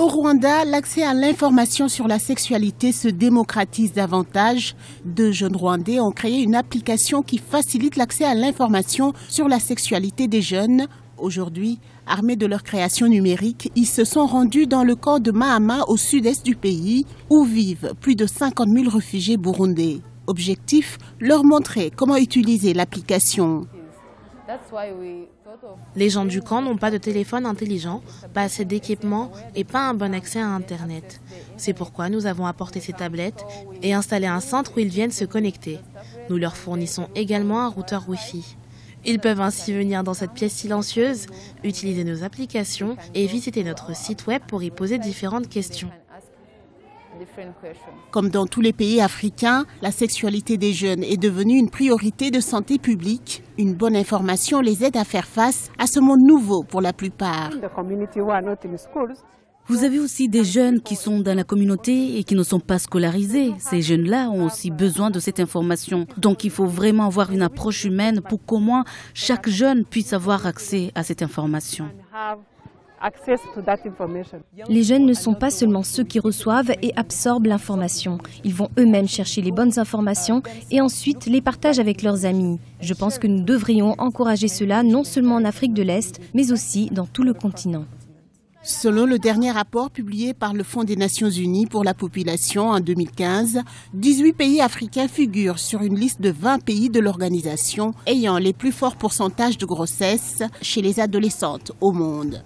Au Rwanda, l'accès à l'information sur la sexualité se démocratise davantage. 2 jeunes Rwandais ont créé une application qui facilite l'accès à l'information sur la sexualité des jeunes. Aujourd'hui, armés de leur création numérique, ils se sont rendus dans le camp de Mahama au sud-est du pays, où vivent plus de 50 000 réfugiés burundais. Objectif, leur montrer comment utiliser l'application. Les gens du camp n'ont pas de téléphone intelligent, pas assez d'équipement et pas un bon accès à Internet. C'est pourquoi nous avons apporté ces tablettes et installé un centre où ils viennent se connecter. Nous leur fournissons également un routeur Wi-Fi. Ils peuvent ainsi venir dans cette pièce silencieuse, utiliser nos applications et visiter notre site web pour y poser différentes questions. Comme dans tous les pays africains, la sexualité des jeunes est devenue une priorité de santé publique. Une bonne information les aide à faire face à ce monde nouveau pour la plupart. Vous avez aussi des jeunes qui sont dans la communauté et qui ne sont pas scolarisés. Ces jeunes-là ont aussi besoin de cette information. Donc il faut vraiment avoir une approche humaine pour qu'au moins chaque jeune puisse avoir accès à cette information. Les jeunes ne sont pas seulement ceux qui reçoivent et absorbent l'information. Ils vont eux-mêmes chercher les bonnes informations et ensuite les partagent avec leurs amis. Je pense que nous devrions encourager cela non seulement en Afrique de l'Est, mais aussi dans tout le continent. Selon le dernier rapport publié par le Fonds des Nations Unies pour la population en 2015, 18 pays africains figurent sur une liste de 20 pays de l'organisation ayant les plus forts pourcentages de grossesse chez les adolescentes au monde.